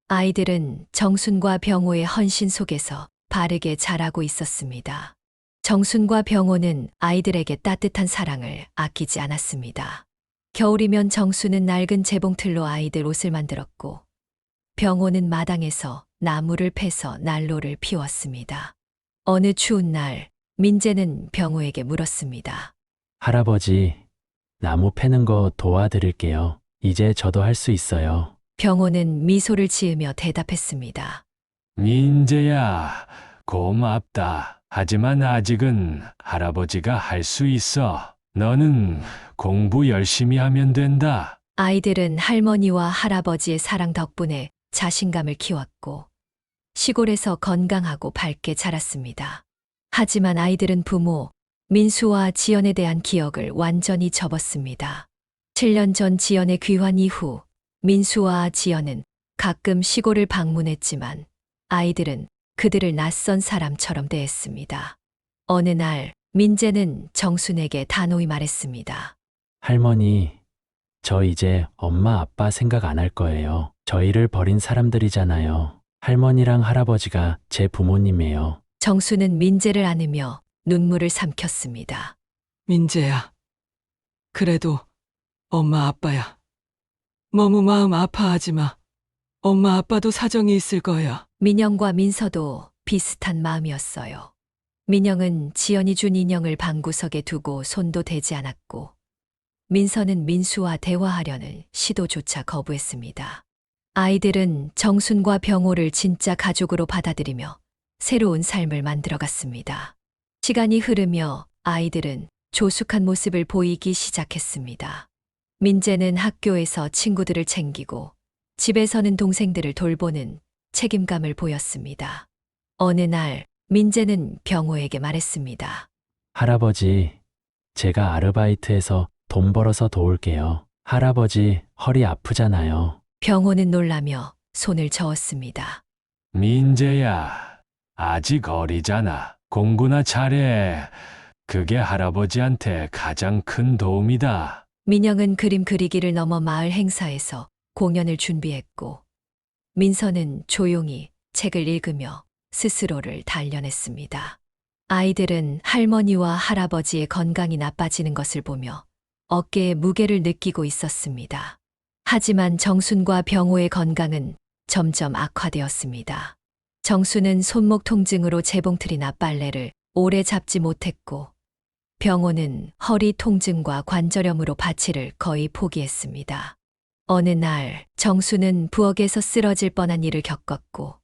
아이들은 정순과 병호의 헌신 속에서 바르게 자라고 있었습니다. 정순과 병호는 아이들에게 따뜻한 사랑을 아끼지 않았습니다. 겨울이면 정순은 낡은 재봉틀로 아이들 옷을 만들었고 병호는 마당에서 나무를 패서 난로를 피웠습니다. 어느 추운 날 민재는 병호에게 물었습니다. 할아버지, 나무 패는 거 도와드릴게요. 이제 저도 할 수 있어요. 병호는 미소를 지으며 대답했습니다. 민재야, 고맙다. 하지만 아직은 할아버지가 할 수 있어. 너는 공부 열심히 하면 된다. 아이들은 할머니와 할아버지의 사랑 덕분에 자신감을 키웠고 시골에서 건강하고 밝게 자랐습니다. 하지만 아이들은 부모, 민수와 지연에 대한 기억을 완전히 접었습니다. 7년 전 지연의 귀환 이후 민수와 지연은 가끔 시골을 방문했지만 아이들은 그들을 낯선 사람처럼 대했습니다. 어느 날 민재는 정순에게 단호히 말했습니다. 할머니, 저 이제 엄마 아빠 생각 안 할 거예요. 저희를 버린 사람들이잖아요. 할머니랑 할아버지가 제 부모님이에요. 정순은 민재를 안으며 눈물을 삼켰습니다. 민재야, 그래도 엄마 아빠야. 너무 마음 아파하지 마. 엄마 아빠도 사정이 있을 거야. 민영과 민서도 비슷한 마음이었어요. 민영은 지연이 준 인형을 방구석에 두고 손도 대지 않았고 민서는 민수와 대화하려는 시도조차 거부했습니다. 아이들은 정순과 병호를 진짜 가족으로 받아들이며 새로운 삶을 만들어갔습니다. 시간이 흐르며 아이들은 조숙한 모습을 보이기 시작했습니다. 민재는 학교에서 친구들을 챙기고 집에서는 동생들을 돌보는 책임감을 보였습니다. 어느 날 민재는 병호에게 말했습니다. 할아버지, 제가 아르바이트해서 돈 벌어서 도울게요. 할아버지, 허리 아프잖아요. 병호는 놀라며 손을 저었습니다. 민재야, 아직 어리잖아. 공부나 잘해. 그게 할아버지한테 가장 큰 도움이다. 민영은 그림 그리기를 넘어 마을 행사에서 공연을 준비했고 민서는 조용히 책을 읽으며 스스로를 단련했습니다. 아이들은 할머니와 할아버지의 건강이 나빠지는 것을 보며 어깨에 무게를 느끼고 있었습니다. 하지만 정순과 병호의 건강은 점점 악화되었습니다. 정순은 손목 통증으로 재봉틀이나 빨래를 오래 잡지 못했고 병호는 허리 통증과 관절염으로 밭일을 거의 포기했습니다. 어느 날 정수는 부엌에서 쓰러질 뻔한 일을 겪었고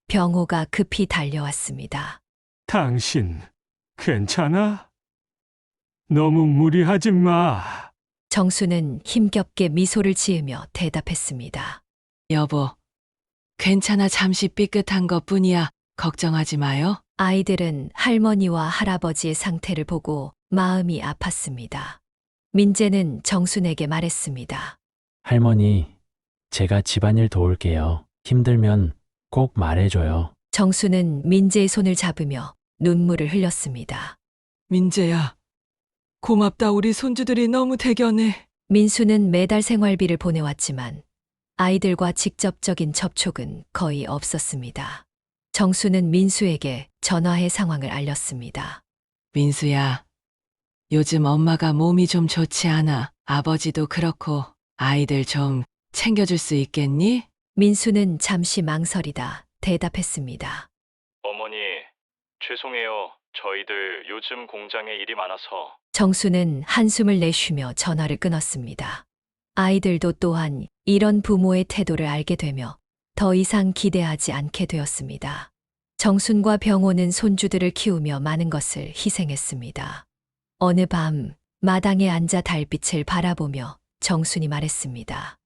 병호가 급히 달려왔습니다. 당신, 괜찮아? 너무 무리하지 마. 정수는 힘겹게 미소를 지으며 대답했습니다. 여보, 괜찮아. 잠시 삐끗한 것 뿐이야. 걱정하지 마요. 아이들은 할머니와 할아버지의 상태를 보고 마음이 아팠습니다. 민재는 정순에게 말했습니다. 할머니, 제가 집안일 도울게요. 힘들면 꼭 말해줘요. 정수는 민재의 손을 잡으며 눈물을 흘렸습니다. 민재야, 고맙다. 우리 손주들이 너무 대견해. 민수는 매달 생활비를 보내왔지만 아이들과 직접적인 접촉은 거의 없었습니다. 정수는 민수에게 전화해 상황을 알렸습니다. 민수야, 요즘 엄마가 몸이 좀 좋지 않아. 아버지도 그렇고 아이들 좀 챙겨줄 수 있겠니? 민수는 잠시 망설이다 대답했습니다. 어머니, 죄송해요. 저희들 요즘 공장에 일이 많아서. 정수는 한숨을 내쉬며 전화를 끊었습니다. 아이들도 또한 이런 부모의 태도를 알게 되며 더 이상 기대하지 않게 되었습니다. 정순과 병호는 손주들을 키우며 많은 것을 희생했습니다. 어느 밤 마당에 앉아 달빛을 바라보며 정순이 말했습니다.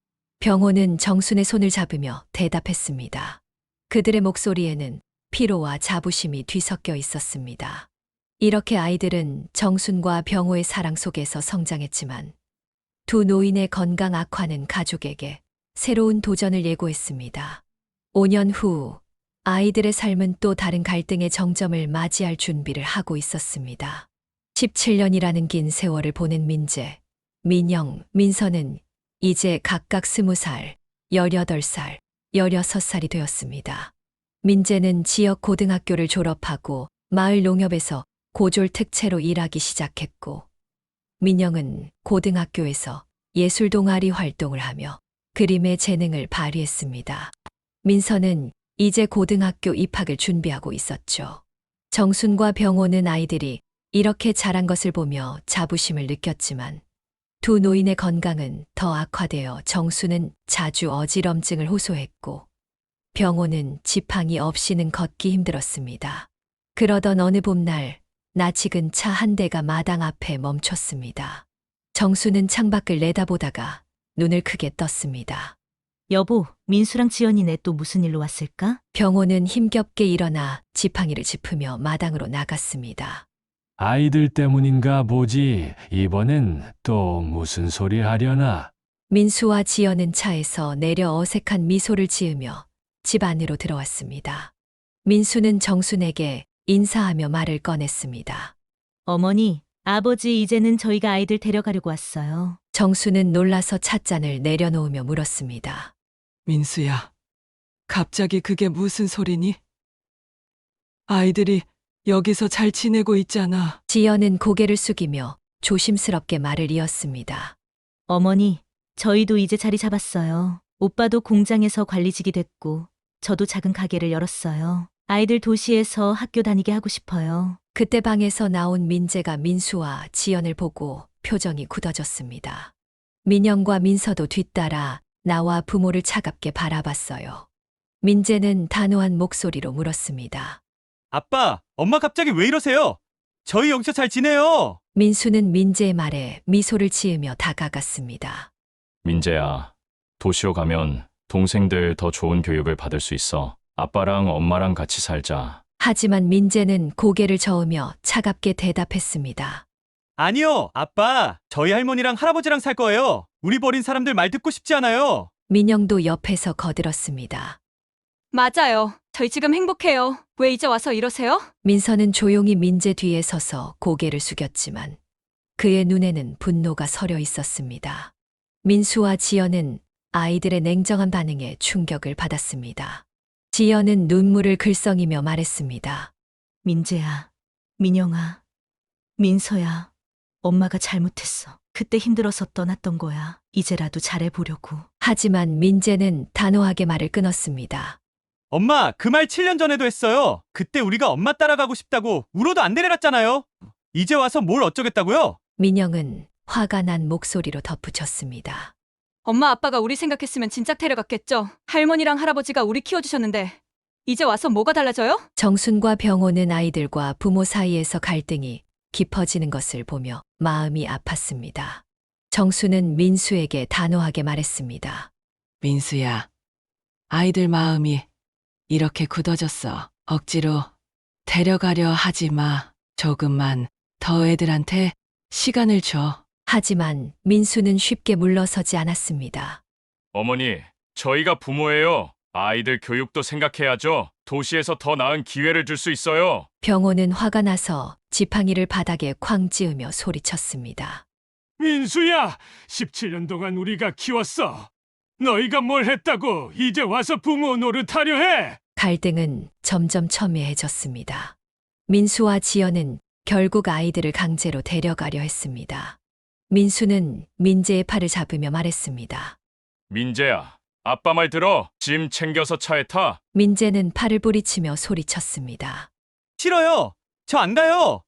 병호는 정순의 손을 잡으며 대답했습니다. 그들의 목소리에는 피로와 자부심이 뒤섞여 있었습니다. 이렇게 아이들은 정순과 병호의 사랑 속에서 성장했지만 두 노인의 건강 악화는 가족에게 새로운 도전을 예고했습니다. 5년 후 아이들의 삶은 또 다른 갈등의 정점을 맞이할 준비를 하고 있었습니다. 17년이라는 긴 세월을 보낸 민재, 민영, 민서는 이제 각각 20살, 18살, 16살이 되었습니다. 민재는 지역 고등학교를 졸업하고 마을 농협에서 고졸 특채로 일하기 시작했고, 민영은 고등학교에서 예술 동아리 활동을 하며 그림의 재능을 발휘했습니다. 민서는 이제 고등학교 입학을 준비하고 있었죠. 정순과 병호는 아이들이 이렇게 자란 것을 보며 자부심을 느꼈지만 두 노인의 건강은 더 악화되어 정수는 자주 어지럼증을 호소했고 병호는 지팡이 없이는 걷기 힘들었습니다. 그러던 어느 봄날 낯익은 차 한 대가 마당 앞에 멈췄습니다. 정수는 창밖을 내다보다가 눈을 크게 떴습니다. 여보, 민수랑 지연이네 또 무슨 일로 왔을까? 병호는 힘겹게 일어나 지팡이를 짚으며 마당으로 나갔습니다. 아이들 때문인가 보지. 이번엔 또 무슨 소리 하려나? 민수와 지연은 차에서 내려 어색한 미소를 지으며 집 안으로 들어왔습니다. 민수는 정순에게 인사하며 말을 꺼냈습니다. 어머니, 아버지 이제는 저희가 아이들 데려가려고 왔어요. 정수는 놀라서 찻잔을 내려놓으며 물었습니다. 민수야, 갑자기 그게 무슨 소리니? 아이들이 여기서 잘 지내고 있잖아. 지연은 고개를 숙이며 조심스럽게 말을 이었습니다. 어머니, 저희도 이제 자리 잡았어요. 오빠도 공장에서 관리직이 됐고 저도 작은 가게를 열었어요. 아이들 도시에서 학교 다니게 하고 싶어요. 그때 방에서 나온 민재가 민수와 지연을 보고 표정이 굳어졌습니다. 민영과 민서도 뒤따라 나와 부모를 차갑게 바라봤어요. 민재는 단호한 목소리로 물었습니다. 아빠, 엄마 갑자기 왜 이러세요? 저희 여기서 잘 지내요. 민수는 민재의 말에 미소를 지으며 다가갔습니다. 민재야, 도시로 가면 동생들 더 좋은 교육을 받을 수 있어. 아빠랑 엄마랑 같이 살자. 하지만 민재는 고개를 저으며 차갑게 대답했습니다. 아니요, 아빠. 저희 할머니랑 할아버지랑 살 거예요. 우리 버린 사람들 말 듣고 싶지 않아요. 민영도 옆에서 거들었습니다. 맞아요. 저희 지금 행복해요. 왜 이제 와서 이러세요? 민서는 조용히 민재 뒤에 서서 고개를 숙였지만 그의 눈에는 분노가 서려 있었습니다. 민수와 지연은 아이들의 냉정한 반응에 충격을 받았습니다. 지연은 눈물을 글썽이며 말했습니다. 민재야, 민영아, 민서야, 엄마가 잘못했어. 그때 힘들어서 떠났던 거야. 이제라도 잘해보려고. 하지만 민재는 단호하게 말을 끊었습니다. 엄마, 그 말 7년 전에도 했어요. 그때 우리가 엄마 따라가고 싶다고 울어도 안 내려놨잖아요. 이제 와서 뭘 어쩌겠다고요? 민영은 화가 난 목소리로 덧붙였습니다. 엄마 아빠가 우리 생각했으면 진작 데려갔겠죠. 할머니랑 할아버지가 우리 키워주셨는데 이제 와서 뭐가 달라져요? 정순과 병호는 아이들과 부모 사이에서 갈등이 깊어지는 것을 보며 마음이 아팠습니다. 정순은 민수에게 단호하게 말했습니다. 민수야, 아이들 마음이 이렇게 굳어졌어. 억지로 데려가려 하지 마. 조금만 더 애들한테 시간을 줘. 하지만 민수는 쉽게 물러서지 않았습니다. 어머니, 저희가 부모예요. 아이들 교육도 생각해야죠. 도시에서 더 나은 기회를 줄 수 있어요. 병호는 화가 나서 지팡이를 바닥에 쾅 찌으며 소리쳤습니다. 민수야, 17년 동안 우리가 키웠어. 너희가 뭘 했다고 이제 와서 부모 노릇하려 해? 갈등은 점점 첨예해졌습니다. 민수와 지연은 결국 아이들을 강제로 데려가려 했습니다. 민수는 민재의 팔을 잡으며 말했습니다. 민재야, 아빠 말 들어. 짐 챙겨서 차에 타. 민재는 팔을 뿌리치며 소리쳤습니다. 싫어요. 저 안 가요.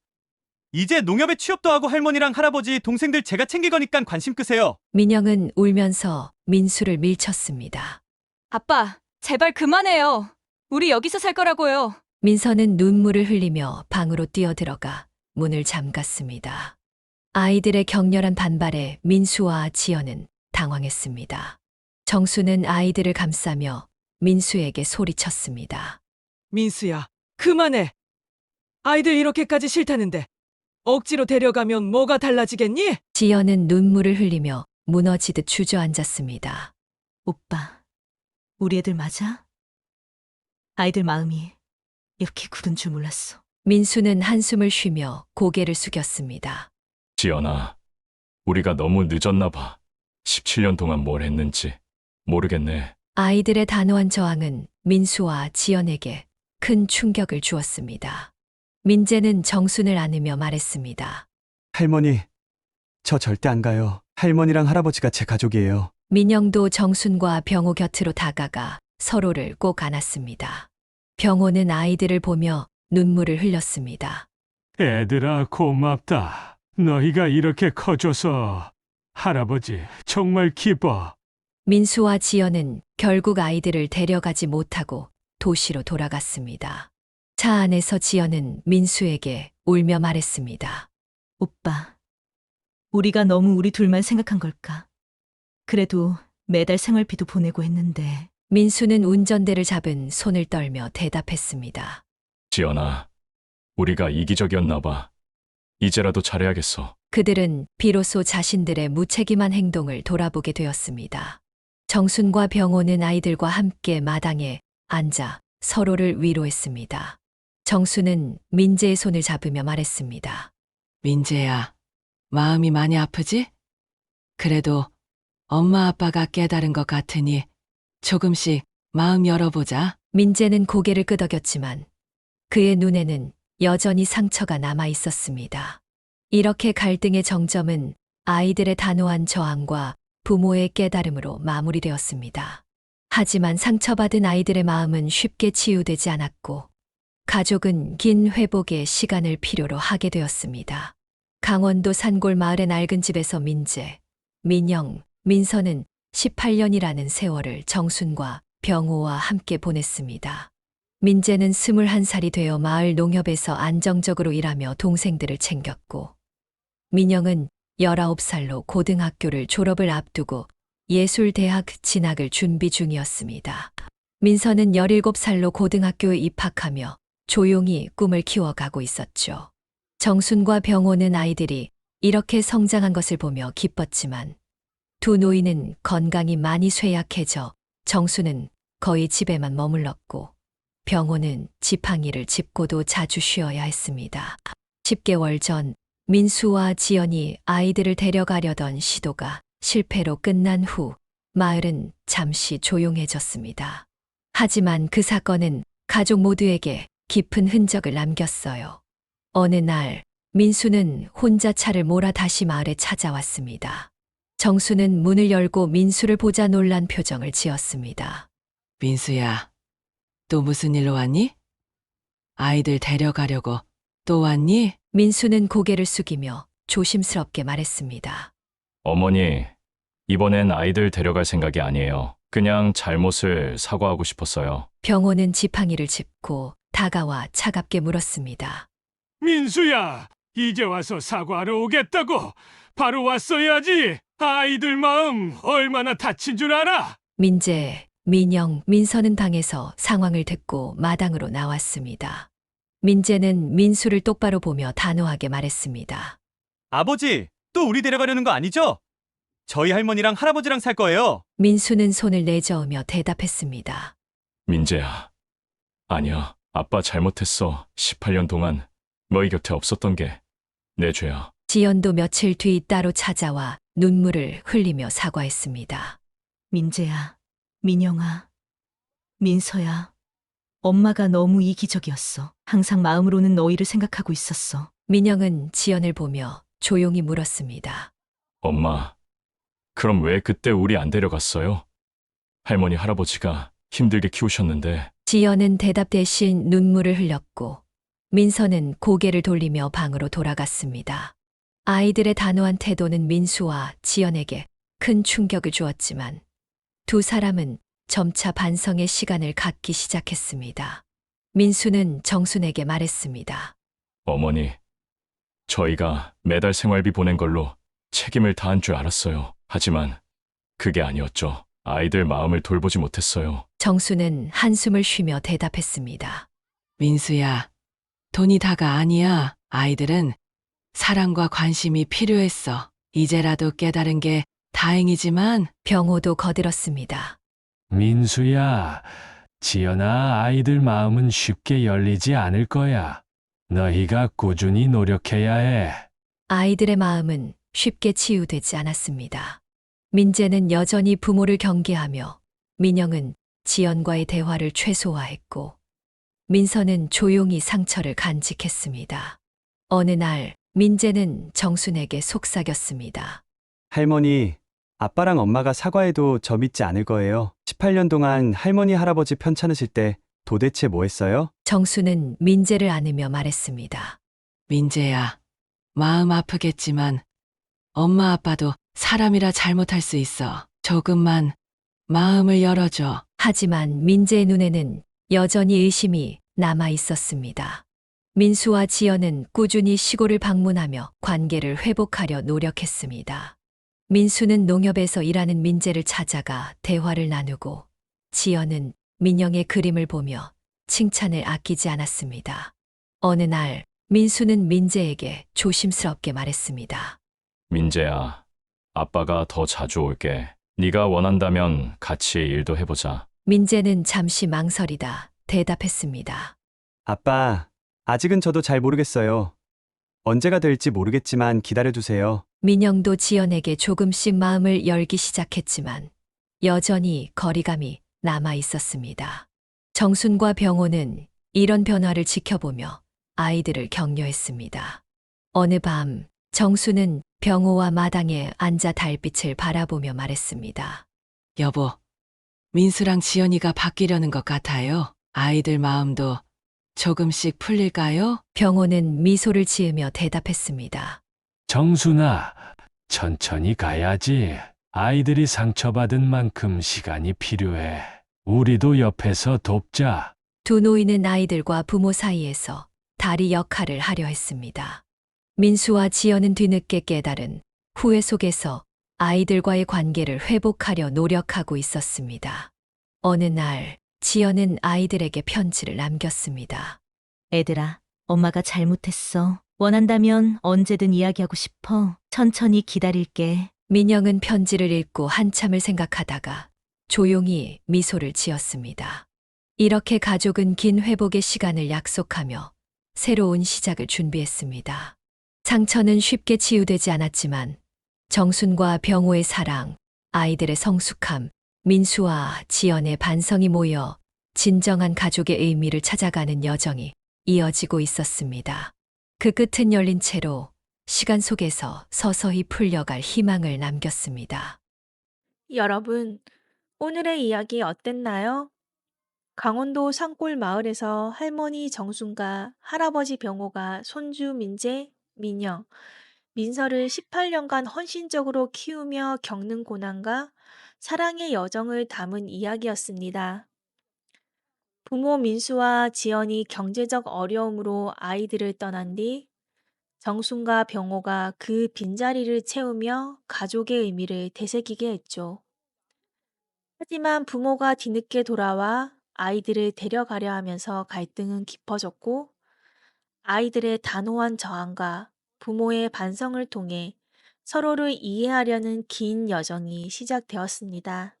이제 농협에 취업도 하고 할머니랑 할아버지, 동생들 제가 챙길 거니까 관심 끄세요. 민영은 울면서 민수를 밀쳤습니다. 아빠, 제발 그만해요. 우리 여기서 살 거라고요. 민서는 눈물을 흘리며 방으로 뛰어들어가 문을 잠갔습니다. 아이들의 격렬한 반발에 민수와 지연은 당황했습니다. 정수는 아이들을 감싸며 민수에게 소리쳤습니다. 민수야, 그만해. 아이들 이렇게까지 싫다는데 억지로 데려가면 뭐가 달라지겠니? 지연은 눈물을 흘리며 무너지듯 주저앉았습니다. 오빠, 우리 애들 맞아? 아이들 마음이 이렇게 굳은 줄 몰랐어. 민수는 한숨을 쉬며 고개를 숙였습니다. 지연아, 우리가 너무 늦었나 봐. 17년 동안 뭘 했는지 모르겠네. 아이들의 단호한 저항은 민수와 지연에게 큰 충격을 주었습니다. 민재는 정순을 안으며 말했습니다. 할머니, 저 절대 안 가요. 할머니랑 할아버지가 제 가족이에요. 민영도 정순과 병호 곁으로 다가가 서로를 꼭 안았습니다. 병호는 아이들을 보며 눈물을 흘렸습니다. 애들아, 고맙다. 너희가 이렇게 커줘서 할아버지 정말 기뻐. 민수와 지연은 결국 아이들을 데려가지 못하고 도시로 돌아갔습니다. 차 안에서 지연은 민수에게 울며 말했습니다. 오빠, 우리가 너무 우리 둘만 생각한 걸까? 그래도 매달 생활비도 보내고 했는데. 민수는 운전대를 잡은 손을 떨며 대답했습니다. 지연아, 우리가 이기적이었나 봐. 이제라도 잘해야겠어. 그들은 비로소 자신들의 무책임한 행동을 돌아보게 되었습니다. 정순과 병호는 아이들과 함께 마당에 앉아 서로를 위로했습니다. 정순은 민재의 손을 잡으며 말했습니다. 민재야, 마음이 많이 아프지? 그래도 엄마 아빠가 깨달은 것 같으니 조금씩 마음 열어보자. 민재는 고개를 끄덕였지만 그의 눈에는 여전히 상처가 남아 있었습니다. 이렇게 갈등의 정점은 아이들의 단호한 저항과 부모의 깨달음으로 마무리되었습니다. 하지만 상처받은 아이들의 마음은 쉽게 치유되지 않았고 가족은 긴 회복의 시간을 필요로 하게 되었습니다. 강원도 산골 마을의 낡은 집에서 민재, 민영, 민서는 18년이라는 세월을 정순과 병호와 함께 보냈습니다. 민재는 21살이 되어 마을 농협에서 안정적으로 일하며 동생들을 챙겼고, 민영은 19살로 고등학교를 졸업을 앞두고 예술대학 진학을 준비 중이었습니다. 민서는 17살로 고등학교에 입학하며 조용히 꿈을 키워가고 있었죠. 정순과 병호는 아이들이 이렇게 성장한 것을 보며 기뻤지만 두 노인은 건강이 많이 쇠약해져 정순은 거의 집에만 머물렀고 병호는 지팡이를 짚고도 자주 쉬어야 했습니다. 10개월 전 민수와 지연이 아이들을 데려가려던 시도가 실패로 끝난 후 마을은 잠시 조용해졌습니다. 하지만 그 사건은 가족 모두에게 깊은 흔적을 남겼어요. 어느 날 민수는 혼자 차를 몰아 다시 마을에 찾아왔습니다. 정수는 문을 열고 민수를 보자 놀란 표정을 지었습니다. 민수야, 또 무슨 일로 왔니? 아이들 데려가려고 또 왔니? 민수는 고개를 숙이며 조심스럽게 말했습니다. 어머니, 이번엔 아이들 데려갈 생각이 아니에요. 그냥 잘못을 사과하고 싶었어요. 병호는 지팡이를 짚고 다가와 차갑게 물었습니다. 민수야, 이제 와서 사과하러 오겠다고. 바로 왔어야지. 아이들 마음 얼마나 다친 줄 알아? 민재, 민영, 민서는 방에서 상황을 듣고 마당으로 나왔습니다. 민재는 민수를 똑바로 보며 단호하게 말했습니다. 아버지, 또 우리 데려가려는 거 아니죠? 저희 할머니랑 할아버지랑 살 거예요. 민수는 손을 내저으며 대답했습니다. 민재야. 아니야. 아빠 잘못했어. 18년 동안 너희 곁에 없었던 게 내 죄야. 지연도 며칠 뒤 따로 찾아와 눈물을 흘리며 사과했습니다. 민재야, 민영아, 민서야. 엄마가 너무 이기적이었어. 항상 마음으로는 너희를 생각하고 있었어. 민영은 지연을 보며 조용히 물었습니다. 엄마, 그럼 왜 그때 우리 안 데려갔어요? 할머니, 할아버지가 힘들게 키우셨는데. 지연은 대답 대신 눈물을 흘렸고 민서는 고개를 돌리며 방으로 돌아갔습니다. 아이들의 단호한 태도는 민수와 지연에게 큰 충격을 주었지만 두 사람은 점차 반성의 시간을 갖기 시작했습니다. 민수는 정순에게 말했습니다. 어머니, 저희가 매달 생활비 보낸 걸로 책임을 다한 줄 알았어요. 하지만 그게 아니었죠. 아이들 마음을 돌보지 못했어요. 정수는 한숨을 쉬며 대답했습니다. 민수야, 돈이 다가 아니야. 아이들은 사랑과 관심이 필요했어. 이제라도 깨달은 게 다행이지만. 병호도 거들었습니다. 민수야, 지연아, 아이들 마음은 쉽게 열리지 않을 거야. 너희가 꾸준히 노력해야 해. 아이들의 마음은 쉽게 치유되지 않았습니다. 민재는 여전히 부모를 경계하며 민영은 지연과의 대화를 최소화했고 민서는 조용히 상처를 간직했습니다. 어느 날 민재는 정순에게 속삭였습니다. 할머니, 아빠랑 엄마가 사과해도 저 믿지 않을 거예요. 18년 동안 할머니, 할아버지 편찮으실 때 도대체 뭐 했어요? 정수는 민재를 안으며 말했습니다. 민재야, 마음 아프겠지만 엄마 아빠도 사람이라 잘못할 수 있어. 조금만 마음을 열어줘. 하지만 민재의 눈에는 여전히 의심이 남아 있었습니다. 민수와 지연은 꾸준히 시골을 방문하며 관계를 회복하려 노력했습니다. 민수는 농협에서 일하는 민재를 찾아가 대화를 나누고 지연은 민영의 그림을 보며 칭찬을 아끼지 않았습니다. 어느 날 민수는 민재에게 조심스럽게 말했습니다. 민재야, 아빠가 더 자주 올게. 네가 원한다면 같이 일도 해보자. 민재는 잠시 망설이다 대답했습니다. 아빠, 아직은 저도 잘 모르겠어요. 언제가 될지 모르겠지만 기다려주세요. 민영도 지연에게 조금씩 마음을 열기 시작했지만 여전히 거리감이 남아 있었습니다. 정순과 병호는 이런 변화를 지켜보며 아이들을 격려했습니다. 어느 밤 정순은 병호와 마당에 앉아 달빛을 바라보며 말했습니다. 여보, 민수랑 지연이가 바뀌려는 것 같아요. 아이들 마음도 조금씩 풀릴까요? 병호는 미소를 지으며 대답했습니다. 정순아, 천천히 가야지. 아이들이 상처받은 만큼 시간이 필요해. 우리도 옆에서 돕자. 두 노인은 아이들과 부모 사이에서 다리 역할을 하려 했습니다. 민수와 지연은 뒤늦게 깨달은 후회 속에서 아이들과의 관계를 회복하려 노력하고 있었습니다. 어느 날 지연은 아이들에게 편지를 남겼습니다. 애들아, 엄마가 잘못했어. 원한다면 언제든 이야기하고 싶어. 천천히 기다릴게. 민영은 편지를 읽고 한참을 생각하다가 조용히 미소를 지었습니다. 이렇게 가족은 긴 회복의 시간을 약속하며 새로운 시작을 준비했습니다. 상처는 쉽게 치유되지 않았지만 정순과 병호의 사랑, 아이들의 성숙함, 민수와 지연의 반성이 모여 진정한 가족의 의미를 찾아가는 여정이 이어지고 있었습니다. 그 끝은 열린 채로 시간 속에서 서서히 풀려갈 희망을 남겼습니다. 여러분, 오늘의 이야기 어땠나요? 강원도 산골 마을에서 할머니 정순과 할아버지 병호가 손주 민재, 민영, 민서를 18년간 헌신적으로 키우며 겪는 고난과 사랑의 여정을 담은 이야기였습니다. 부모 민수와 지연이 경제적 어려움으로 아이들을 떠난 뒤 정순과 병호가 그 빈자리를 채우며 가족의 의미를 되새기게 했죠. 하지만 부모가 뒤늦게 돌아와 아이들을 데려가려 하면서 갈등은 깊어졌고 아이들의 단호한 저항과 부모의 반성을 통해 서로를 이해하려는 긴 여정이 시작되었습니다.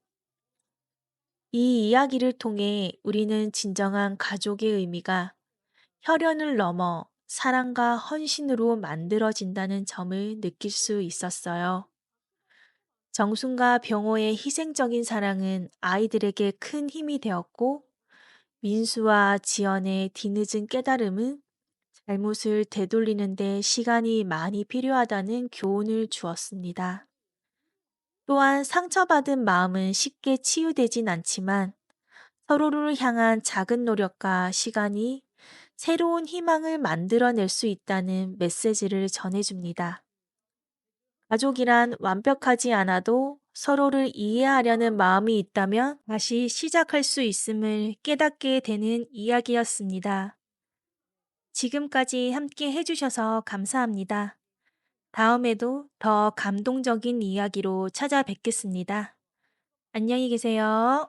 이 이야기를 통해 우리는 진정한 가족의 의미가 혈연을 넘어 사랑과 헌신으로 만들어진다는 점을 느낄 수 있었어요. 정순과 병호의 희생적인 사랑은 아이들에게 큰 힘이 되었고, 민수와 지연의 뒤늦은 깨달음은 잘못을 되돌리는 데 시간이 많이 필요하다는 교훈을 주었습니다. 또한 상처받은 마음은 쉽게 치유되진 않지만 서로를 향한 작은 노력과 시간이 새로운 희망을 만들어낼 수 있다는 메시지를 전해줍니다. 가족이란 완벽하지 않아도 서로를 이해하려는 마음이 있다면 다시 시작할 수 있음을 깨닫게 되는 이야기였습니다. 지금까지 함께 해주셔서 감사합니다. 다음에도 더 감동적인 이야기로 찾아뵙겠습니다. 안녕히 계세요.